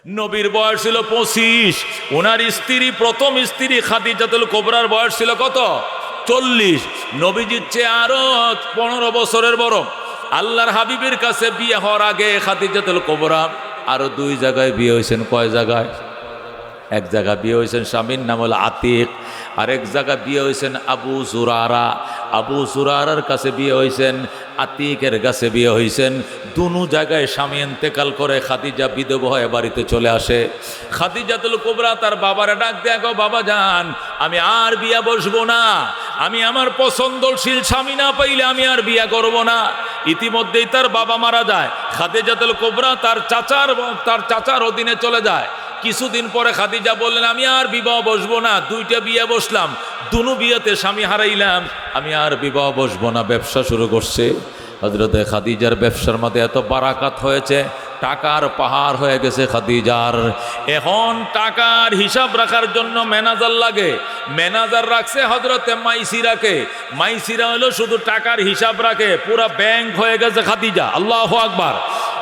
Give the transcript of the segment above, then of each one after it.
নবীর বয়স ছিল 25, ওনার স্ত্রী প্রথম স্ত্রী খাদিজাতুল কুবরার বয়স ছিল কত? 40। নবীজির চেয়ে আরো 15 বছরের বড়। আল্লাহর হাবিবের কাছে বিয়ে হওয়ার আগে খাদিজাতুল কুবরা আরো 2 জায়গায় বিয়ে হয়েছেন। কয় জায়গায়? এক জায়গায় বিয়ে হয়েছেন, স্বামীর নাম হল আতিক। আরেক জায়গায় বিয়ে হয়েছেন আবু জুরারা। আবু জুরারার কাছে বিয়ে হয়েছেন, আতিকের কাছে বিয়ে হয়েছেন। দুনো জায়গায় স্বামী ইন্তেকাল করে খাদিজা বিধবা হয়ে বাড়িতে চলে আসে। খাদিজাতুল কুবরা তার বাবারা ডাক দেয়া, গো বাবা যান, আমি আর বিয়া বসবো না, আমি আমার পছন্দশীল স্বামী না পাইলে আমি আর বিয়া করব না। ইতিমধ্যেই তার বাবা মারা যায়। খাদিজাতুল কুবরা তার চাচার অধীনে চলে যায়। কিছুদিন পরে খাদিজা বললেন, আমি আর বিবাহ বসবো না, 2টা বিয়ে বসলাম, দুনো বিয়েতে স্বামী হারাইলাম, আমি আর বিবাহ বসবো না। ব্যবসা শুরু করছে। হযরতে খাদিজার ব্যবসার মধ্যে এত বারাকাত হয়েছে, টাকার পাহাড় হয়ে গেছে খাদিজার। এখন টাকার হিসাব রাখার জন্য ম্যানেজার লাগে। ম্যানেজার রাখছে হযরতে মাইসিরাকে। মাইসিরা হলো শুধু টাকার হিসাব রাখে, পুরা ব্যাংক হয়ে গেছে খাদিজা। আল্লাহু আকবার।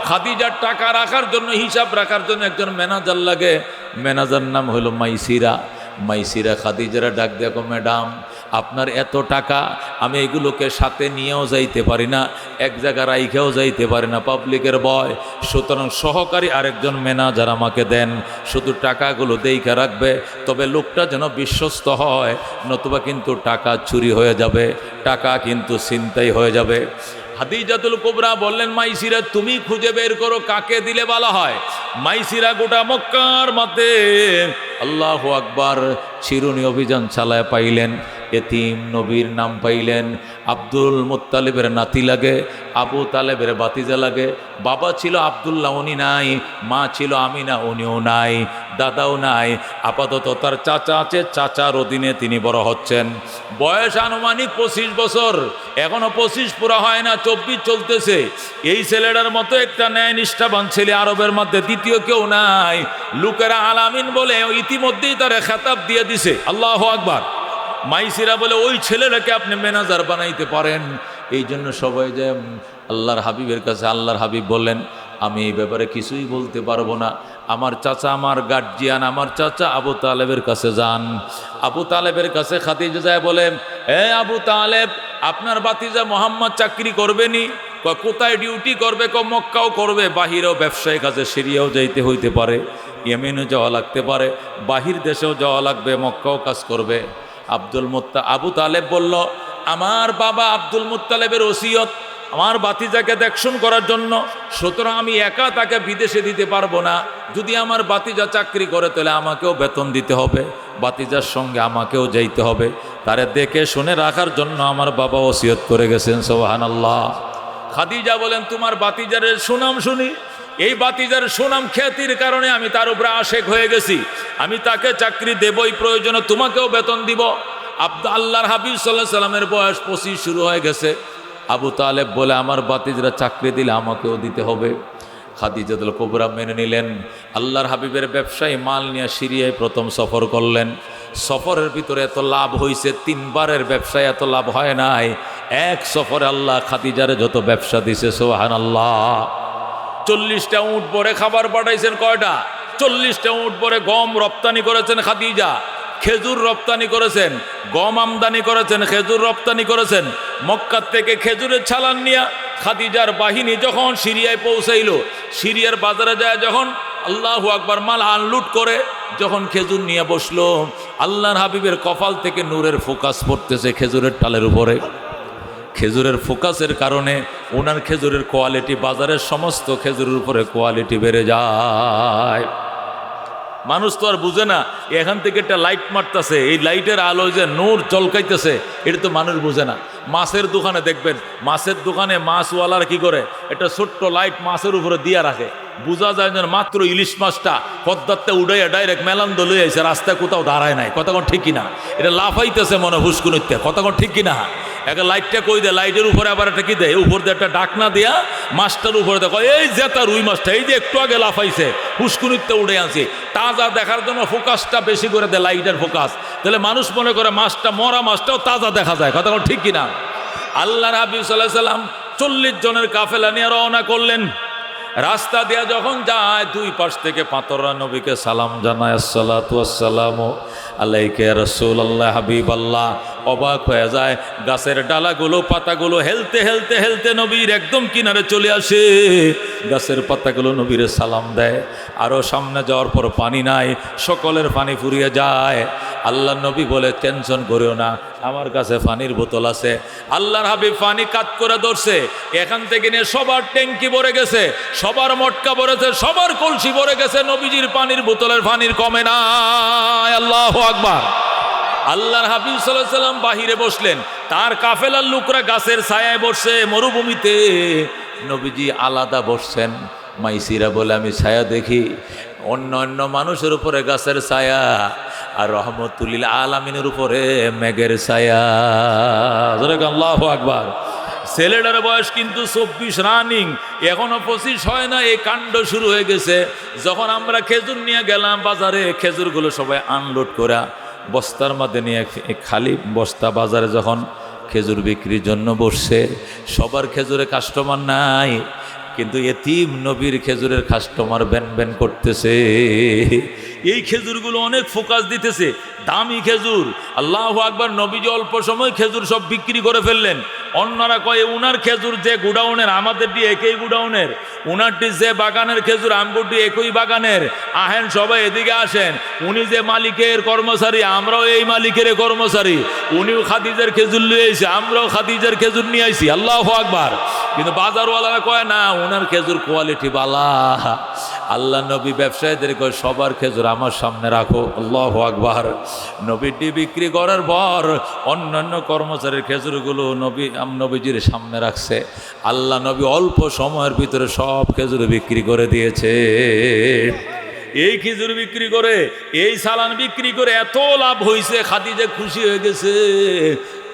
খাদিজার টাকা রাখার জন্য, হিসাব রাখার জন্য একজন ম্যানেজার লাগে। ম্যানেজার নাম হলো মাইসিরা। মাইসিরা খাদিজারা ডাক দেখো, ম্যাডাম আপনার এত টাকা, আমি এগুলোকে সাথে নিয়েও যাইতে পারি না, এক জায়গায় রাইখেও যাইতে পারি না, পাবলিকের ভয়, সুতরাং সহকারী আরেকজন ম্যানেজার আমাকে দেন, শুধু টাকাগুলো দেইখা রাখবে, তবে লোকটা যেন বিশ্বস্ত হয়, নতুবা কিন্তু টাকা চুরি হয়ে যাবে, টাকা কিন্তু ছিনতাই হয়ে যাবে। খাদিজাতুল কুবরা বললেন, মাইসিরা তুমি খুঁজে বের করো কাকে দিলে ভালো হয়। মাইসিরা গোটা মক্কার মধ্যে আল্লাহু আকবার চিরুনি অভিযান চালায় পাইলেন। এতিম নবীর নাম পাইলেন। আব্দুল মুত্তালিবের নাতি লাগে, আবু তালেবের বাতিজা লাগে। বাবা ছিল আব্দুল্লাহ, উনি নাই। মা ছিল আমিনা, উনিও নাই। দাদাও নাই। আপাতত তার চাচা আছে, চাচার অধীনে তিনি বড় হচ্ছেন। বয়স আনুমানিক 25 বছর, এখনো 25 পুরা হয় না, 24 চলতেছে। এই ছেলেটার মতো একটা ন্যায় নিষ্ঠাবান ছেলে আরবের মধ্যে দ্বিতীয় কেউ নাই। লোকেরা আলামিন বলে ইতিমধ্যেই তারা খেতাব দিয়ে দিছে। আল্লাহু আকবার। মাইসিরা বলে, ওই ছেলেটাকে আপনি ম্যানেজার বানাইতে পারেন। এই জন্য সবাই যে আল্লাহর হাবিবের কাছে, আল্লাহর হাবিব বললেন, আমি এই ব্যাপারে কিছুই বলতে পারবো না। আমার চাচা, আমার গার্জিয়ান, আমার চাচা আবু তালেবের কাছে যান। আবু তালেবের কাছে খাদিজা যায়, বলে, হে আবু তালেব, আপনার বাতিজা মোহাম্মদ চাকরি করবেনি? কোথায় ডিউটি করবে? মক্কাও করবে, বাহিরেও ব্যবসায়িক কাজে সিরিয়াও যাইতে হইতে পারে, ইয়েমেনও যাওয়া লাগতে পারে, বাহির দেশেও যাওয়া লাগবে, মক্কাও কাজ করবে। আবু তালেব বলল, আমার বাবা আব্দুল মুত্তালেবের ওসিয়ত আমার বাতিজাকে দেখশন করার জন্য, সুতরাং আমি একা তাকে বিদেশে দিতে পারবো না। যদি আমার বাতিজা চাকরি করে তাহলে আমাকেও বেতন দিতে হবে, বাতিজার সঙ্গে আমাকেও যাইতে হবে, তারে দেখে শুনে রাখার জন্য আমার বাবা ওসিয়ত করে গেছেন। সুবহানাল্লাহ। খাদিজা বলেন, তোমার বাতিজারের সুনাম শুনি, এই বাতিজার সুনাম খ্যাতির কারণে আমি তার উপরে আশেক হয়ে গেছি, আমি তাকে চাকরি দেবই, প্রয়োজনে তোমাকেও বেতন দিব। আল্লাহর হাবিব সাল্লাল্লাহু আলাইহি সাল্লামের বয়স 25 শুরু হয়ে গেছে। আবু তালেব বলে, আমার বাতিজরা চাকরি দিলে আমাকেও দিতে হবে। খাদিজাতুল কুবরা মেনে নিলেন। আল্লাহর হাবিবের ব্যবসায়ী মাল নিয়ে সিরিয়ায় প্রথম সফর করলেন। সফরের ভিতরে এত লাভ হয়েছে, 3 বারের ব্যবসায় এত লাভ হয় নাই। এক সফরে আল্লাহ খাদিজারে যত ব্যবসা দিছে, সুবহানাল্লাহ। 40টা উট ভরে খাবার পাঠাইছেন। কয়টা? 40টা উট ভরে গম রপ্তানি করেছেন খাদিজা, খেজুর রপ্তানি করেছেন, গম আমদানি করেছেন, খেজুর রপ্তানি করেছেন। মক্কা থেকে খেজুরের চালান নিয়ে খাদিজার বাহিনী যখন সিরিয়ায় পৌঁছাইল, সিরিয়ার বাজারে যায় যখন আল্লাহু আকবার মাল আনলুট করে যখন খেজুর নিয়ে বসলো, আল্লাহর হাবিবের কপাল থেকে নূরের ফোকাস পড়তেছে খেজুরের টালের উপরে। খেজুরের ফোকাসের কারণে ওনার খেজুরের কোয়ালিটি বাজারের সমস্ত খেজুরের উপরে কোয়ালিটি বেড়ে যায়। মানুষ তো আর বুঝে না, এখান থেকে একটা লাইট মারতেছে, এই লাইটের আলো যে নূর চলকাইতেছে, এটা তো মানুষ বুঝে না। মাছের দোকানে দেখবেন, মাছের দোকানে মাছওয়ালার কি করে, একটা ছোট্ট লাইট মাছের উপরে দিয়া রাখে, বোঝা যায় যেন মাত্র ইলিশ মাছটা পদ্মাতে উড়াইয়া ডাইরেক্ট মেলান্দ লই আইছে, রাস্তায় কোথাও দাঁড়ায় নাই। কতক্ষণ ঠিক কিনা? এটা লাফাইতেছে মনে হুস্কুনিতে, কতক্ষণ ঠিক কিনা? একটা লাইটটা কই দেয়, লাইটের উপরে আবার একটা কি দেয়, উপর দিয়ে একটা ডাকনা দিয়া মাছটার উপরে দেখো, এই জেতা রুই মাছটা, এই যে একটু আগে লাফাইছে, হুস্কুনিতে উড়ে আনছি, তাজা দেখার জন্য ফোকাসটা বেশি করে দেয়, লাইটের ফোকাস। তাহলে মানুষ মনে করে মাছটা, মরা মাছটাও তাজা দেখা যায়। কতক্ষণ ঠিক কিনা? আল্লাহর হাবিব সাল্লাল্লাহু আলাইহি সাল্লাম 40 জনের কাফেলা নিয়ে রওনা করলেন। রাস্তা দিয়া যখন যায় দুই পাশ থেকে পাথররা নবীকে সালাম জানায়, আসসালাতু আসসালামু আলাইকা ইয়া রাসূলুল্লাহ হাবিবাল্লাহ। অবাক হয়ে যায়, গাছের ডালাগুলো পাতাগুলো হেলতে হেলতে হেলতে নবীর একদম কিনারে চলে আসে, গাছের পাতাগুলো নবীরে সালাম দেয়। আরও সামনে যাওয়ার পর পানি নাই, সকলের পানি ফুরিয়ে যায়। আল্লাহ নবী বলে, টেনশন করিও না, আমার কাছে পানির বোতল আছে। আল্লাহর হাবিব পানি কাত করে ধরছে, এখান থেকে নিয়ে সবার ট্যাঙ্কি ভরে গেছে, সবার মটকা ভরেছে, সবার কলসি ভরে গেছে, নবীজির পানির বোতলের পানির কমে না। আল্লাহু আকবার। আল্লাহর হাবিব সাল্লাল্লাহু আলাইহি সাল্লাম বাহিরে বসলেন, তার কাফেলার লোকরা গাছের ছায়ায় বসছে মরুভূমিতে, নবীজি আলাদা বসছেন। মাইসিরা বলে, আমি ছায়া দেখি, অন্য অন্য মানুষের উপরে গাছের ছায়া, আর রহমতুল্লিল আলামিনের উপরে মেঘের ছায়া। আল্লাহু আকবার। ছেলেটার বয়স কিন্তু 24 রানিং, এখনো 25 হয় না, এই কাণ্ড শুরু হয়ে গেছে। যখন আমরা খেজুর নিয়ে গেলাম বাজারে, খেজুরগুলো সবাই আনলোড করা বস্তার মধ্যে নিয়ে, খালি বস্তা বাজারে যখন খেজুর বিক্রির জন্য বসছে, সবার খেজুরে কাস্টমার নাই, কিন্তু এতিম নবীর খেজুরের কাস্টমার ব্যান ব্যান করতেছে। এই খেজুরগুলো অনেক ফোকাস দিতেছে, দামি খেজুর। আল্লাহু আকবার। নবীজি অল্প সময় খেজুর সব বিক্রি করে ফেললেন। অন্যরা কয়ে, উনার খেজুর যে গুডাউনের, আমাদের দিয়ে একই গুডাউনের, উনারটি যে বাগানের খেজুর, আমগুটি একই বাগানের, আহেন সবাই এদিকে আসেন, উনি যে মালিকের কর্মচারী, আমরাও এই মালিকের কর্মচারী, উনিও খাদিজার খেজুর নিয়ে আইছে, আমরাও খাদিজার খেজুর নিয়ে আইছি। আল্লাহু আকবার। কিন্তু বাজারওয়ালারা কয় না, উনার খেজুর কোয়ালিটি বালা। আল্লাহ নবী ব্যবসায়ীদের কয়, সবার খেজুর আমার সামনে রাখো। আল্লাহু আকবার। নবীটি বিক্রি করার পর অন্যান্য কর্মচারীর খেজুরগুলো নবীজির সামনে রাখছে। আল্লাহ নবী অল্প সময়ের ভিতরে সব খেজুর বিক্রি করে দিয়েছে। এই খেজুর বিক্রি করে, এই সালান বিক্রি করে এত লাভ হয়েছে, খাদিজা খুশি হয়ে গেছে।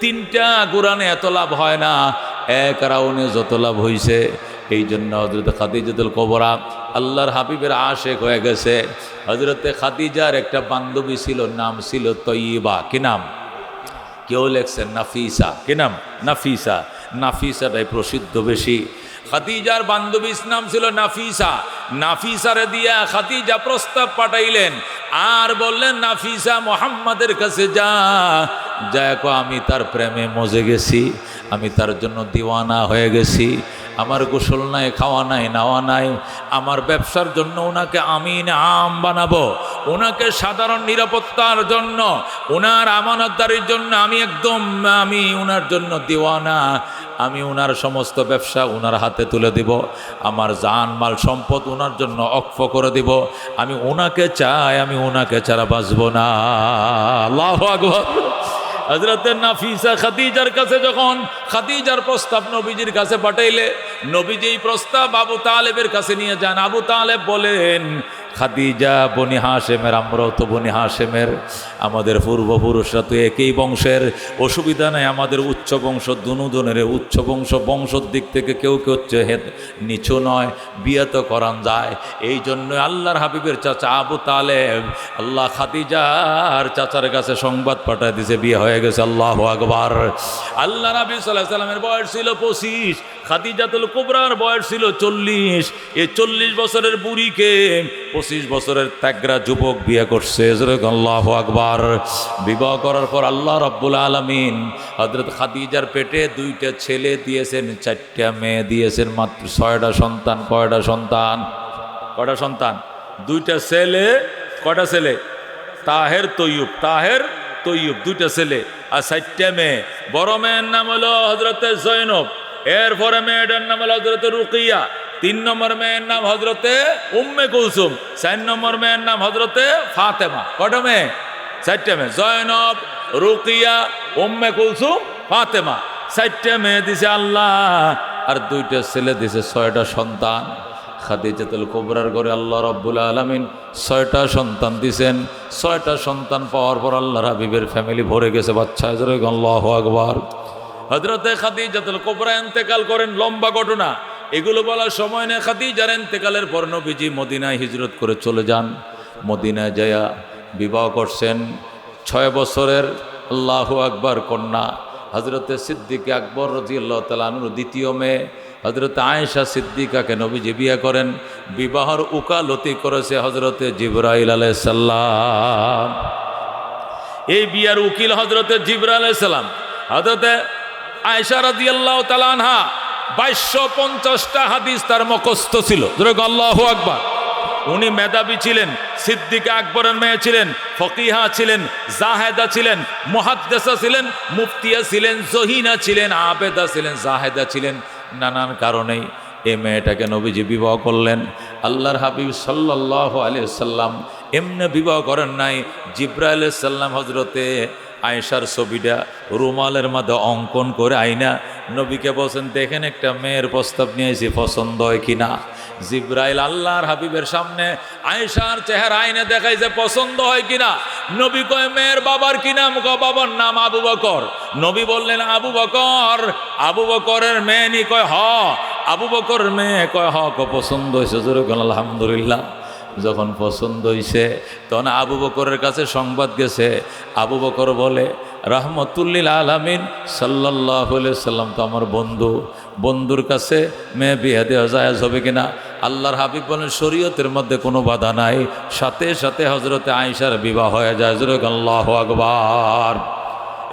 3টা কোরআনে এত লাভ হয় না, এক রাউনে যত লাভ হয়েছে। এই জন্য হযরত খাদিজাতুল কুবরা আল্লাহর হাবিবের আশেক হয়ে গেছে। হযরতে খাদিজার একটা বান্ধবী ছিল, নাম ছিল তয়্যিবা। কি নাম? কেউ লেখছেন নাফিসা। কি নাম? নাফিসা। নাফিসাটাই প্রসিদ্ধ বেশি। খাদিজার বান্ধবীর নাম ছিল নাফিসা। নাফিসারে দিয়া খাদিজা প্রস্তাব পাঠাইলেন, আর বললেন, নাফিসা মুহাম্মাদের কাছে যা, আমি তার প্রেমে মজে গেছি, আমি তার জন্য দিওয়ানা হয়ে গেছি, আমার গোসল নাই, খাওয়া নাই, নাওয়া নাই, আমার ব্যবসার জন্য ওনাকে আমি আম বানাবো, ওনাকে সাধারণ নিরাপত্তার জন্য, ওনার আমানতদারির জন্য আমি ওনার জন্য দিওয়ানা, আমি ওনার সমস্ত ব্যবসা ওনার হাতে তুলে দিব, আমার জান মাল সম্পদ ওনার জন্য অক্ষ করে দিব, আমি ওনাকে চাই, আমি ওনাকে ছাড়া বাঁচব না। আল্লাহু আকবার। হযরত নাফিসা খাদিজার কাছে যখন খাদিজার প্রস্তাব নবীজির কাছে পাঠাইলে, নবীজি এই প্রস্তাব আবু তালেবের কাছে নিয়ে যান। আবু তালেব বলেন, খাদিজা বনি হাশেমের, আমরাও তো বনি হাশেমের, আমাদের পূর্বপুরুষরা তো একই বংশের, অসুবিধা নাই, আমাদের উচ্চ বংশ দুনুদনের, উচ্চ বংশর দিক থেকে কেউ কেউ হচ্ছে নিচু নয়, বিয়ে তো করান যায়। এই জন্য আল্লাহর হাবিবের চাচা আবু তালেব আল্লাহ খাদিজার চাচার কাছে সংবাদ পাঠায় দিছে, বিয়ে হয়ে গেছে। আল্লাহু আকবার। আল্লাহ নবী সাল্লাল্লাহু আলাইহি সাল্লামের বয়স ছিল 25, খাদিজাতুল কুবরার বয়স ছিল 40। এই 40 বছরের বুড়িকে 25 বছরের ত্যাগরা যুবক বিয়ে করছে। আল্লাহু আকবার। বিবাহ করার পর আল্লাহ রাব্বুল আলামিন হযরত খাদিজার পেটে 2টা ছেলে দিয়েছেন, 4টা মেয়ে দিয়েছেন, মাত্র 6টা সন্তান। কয়টা সন্তান? 2টা ছেলে। কয়টা ছেলে? তাহের তৈয়ুব, 2টা ছেলে, আর 4টা মেয়ে। বড় মেয়ের নাম হলো হযরতে জয়নব, এরপরে মেয়েটার নাম হলো হযরতে রুকিয়া, 3 নম্বর মেয়ের নাম হযরতে উম্মে কুলসুম, 4 নম্বর মেয়ের নাম হযরতে ফাতেমা। কয়টা মেয়ে? 4টা মেয়ে। জয়নব, রুকিয়া, উম্মে কুলসুম, ফাতেমা, 4টা মেয়ে দিছে আল্লাহ, আর 2টা ছেলে দিছে, 6টা সন্তান। খাদিজাতুল কুবরার ঘরে আল্লাহ রাব্বুল আলামিন 6টা সন্তান দিছেন। 6টা সন্তান পাওয়ার পর আল্লাহর হাবিবের ফ্যামিলি ভরে গেছে বাচ্চা। আল্লাহু আকবার। হযরতে খাদিজাতুল কুবরা ইন্তেকাল করেন। লম্বা ঘটনা, এগুলো বলার সময় নেই। খাদিজার ইন্তেকালের পর নবীজি মদিনায় হিজরত করে চলে যান। মদিনায় যায়া বিবাহ করছেন 6 বছরের আল্লাহু আকবার কন্যা হযরতে সিদ্দিক আকবর রাদিয়াল্লাহু তাআলা আনহু দ্বিতীয় মেয়ে। হজরত আয়েশা সিদ্দিকাকে নবীজি বিয়ে করেন। বিবাহর উকালতি করেছে হজরতে জিবরাইল আলাইহিস সালাম। এই বিয়ার উকিল হজরতে জিবরাইল আলাইহিস সালাম। হজরতে আয়েশা রাদিয়াল্লাহু তাআলা আনহা 2250টা হাদিস তার মুখস্থ ছিল। আল্লাহু আকবার। উনি মেধাবী ছিলেন, সিদ্দিকা আকবরের মেয়ে ছিলেন, ফকিহা ছিলেন, জাহেদা ছিলেন, মুহাদ্দিসা ছিলেন, মুফতিয়া ছিলেন, জহিনা ছিলেন, আবেদা ছিলেন, জাহেদা ছিলেন। নানান কারণেই এই মেয়েটাকে নবীজি বিবাহ করলেন। আল্লাহর হাবিব সাল্লাল্লাহু আলাইহি সাল্লাম এমনি বিবাহ করেন নাই। জিবরাইল আলাইহিস সালাম হজরতে আয়েশার ছবিটা রুমালের মধ্যে অঙ্কন করে আইনা নবীকে বলছেন, দেখেন একটা মেয়ের প্রস্তাব নিয়েছি, পছন্দ হয় কিনা। জিবরাইল আল্লাহর হাবিবের সামনে আয়েশার চেহারা আইনে দেখাইছে পছন্দ হয় কিনা। নবী কয় মেয়ের বাবার কি নাম? বাবার নাম আবু বকর। নবী বললেন আবু বকর, আবু বকরের মেয়ে নি? কয় হ। আবু বকরের মেয়ে? কয় হ। পছন্দ হয়েছে? জোরে বলেন আলহামদুলিল্লাহ। যখন পছন্দ হয়েছে তখন আবু বকরের কাছে সংবাদ গেছে। আবু বকর বলে, রাহমাতুল্লিল আলামিন সাল্লাল্লাহু আলাইহি সাল্লাম তো আমার বন্ধু, বন্ধুর কাছে মেয়ে বিয়ে দেওয়া জায়েজ হবে কিনা? আল্লাহর হাবিব বলেন, শরীয়তের মধ্যে কোনো বাধা নাই। সাথে সাথে হজরতে আয়েশার বিবাহ হয়ে যায়। আল্লাহু আকবার।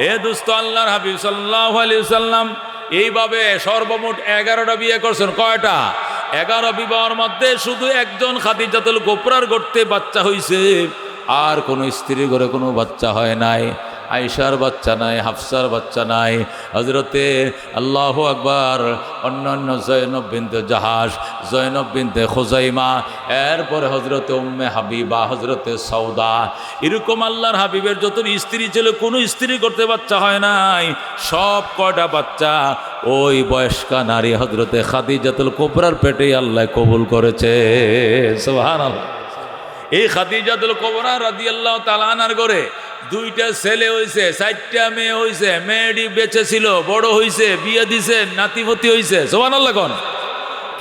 এ দোস্ত, আল্লাহর হাবিব সাল্লাল্লাহু আলাইহি সাল্লাম এইভাবে সর্বমোট 11টা বিয়ে করছেন। কয়টা? 11 বিবাহের মধ্যে শুধু একজন খাদিজাতুল কুবরার গর্তে বাচ্চা হইছে, আর কোনো স্ত্রীর ঘরে কোনো বাচ্চা হয় নাই। আয়েশার বাচ্চা নাই, হাফসার বাচ্চা নাই। হজরতে আল্লাহু আকবার অন্যান্য জয়নব বিনতে জাহাস, জয়নব বিনতে খুজাইমা, এরপরে হজরতে উম্মে হাবিবা, হজরতে সৌদা, এরকম আল্লাহর হাবিবের যত স্ত্রী ছিল কোনো স্ত্রী করতে বাচ্চা হয় নাই। সব কয়টা বাচ্চা ওই বয়স্কা নারী হজরতে খাদিজাতুল কুবরার পেটেই আল্লাহ কবুল করেছে। সুবহানাল্লাহ। এই খাদিজাতুল কুবরা রাদিয়াল্লাহু তাআলা আনহার ঘরে 2টা ছেলে হয়েছে, 4টা মেয়ে হয়েছে। মেয়েটি বেঁচে ছিল, বড় হয়েছে, বিয়ে দিছে, নাতিপতি হয়েছে। সুবহানাল্লাহ কোন।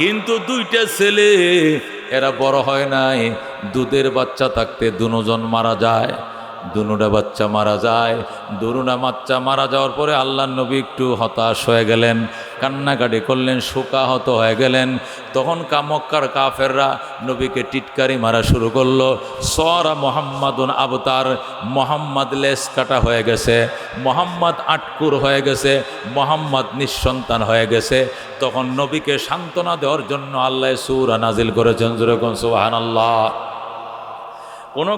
কিন্তু 2টা ছেলে এরা বড় হয় নাই। দুধের বাচ্চা থাকতে দুজন মারা যায়। দুটা বাচ্চা মারা যায়। দুটা বাচ্চা মারা যাওয়ার পরে আল্লাহর নবী একটু হতাশ হয়ে গেলেন, কান্নাকাটি করলেন, শোকাহত হয়ে গেলেন। তখন মক্কার কাফেররা নবীকে টিটকারি মারা শুরু করলো। সরা মোহাম্মদুন আবতার, মোহাম্মদ লেস কাটা হয়ে গেছে, মোহাম্মদ আটকুর হয়ে গেছে, মোহাম্মদ নিঃসন্তান হয়ে গেছে। তখন নবীকে সান্ত্বনা দেওয়ার জন্য আল্লাহ সূরা নাজিল করেছেন। যেরকম সুবহানাল্লাহ।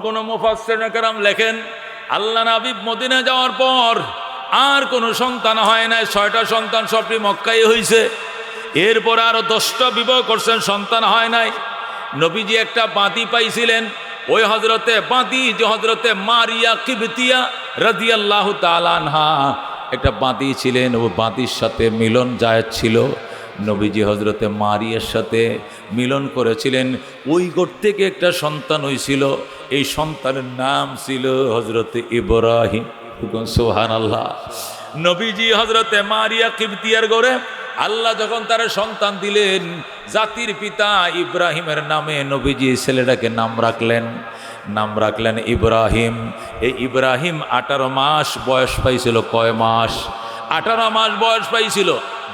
কোন মুফাসসিরিন কেরাম লেখেন, আল্লাহ নবী মদিনা যাওয়ার পর আর কোনো সন্তান হয় নাই। 6টা সন্তান, সবটি মক্কায় হয়েছে। এরপর আরো 10টা বিবাহ করছেন, সন্তান হয় নাই। নবীজি একটা বাঁতি পাইছিলেন। ওই হজরতে বাঁতি যে হজরতে মারিয়া কিবতিয়া রাদিয়াল্লাহু তাআলা আনহা একটা বাঁতি ছিলেন। ও বাঁতির সাথে মিলন জায়েজ ছিল। নবীজি হজরতে মারিয়ার সাথে মিলন করেছিলেন। ওই ঘর থেকে একটা সন্তান হয়েছিল। এই সন্তানের নাম ছিল হজরতে ইব্রাহিম। সুবহানাল্লাহ। নবীজি হজরতে মারিয়া কিবতিয়ার ঘরে আল্লাহ যখন তার সন্তান দিলেন, জাতির পিতা ইব্রাহিমের নামে নবীজি ছেলেটাকে নাম রাখলেন ইব্রাহিম। এই ইব্রাহিম 18 মাস বয়স পাইছিল। কয় মাস? 18 মাস বয়স পাইছিল।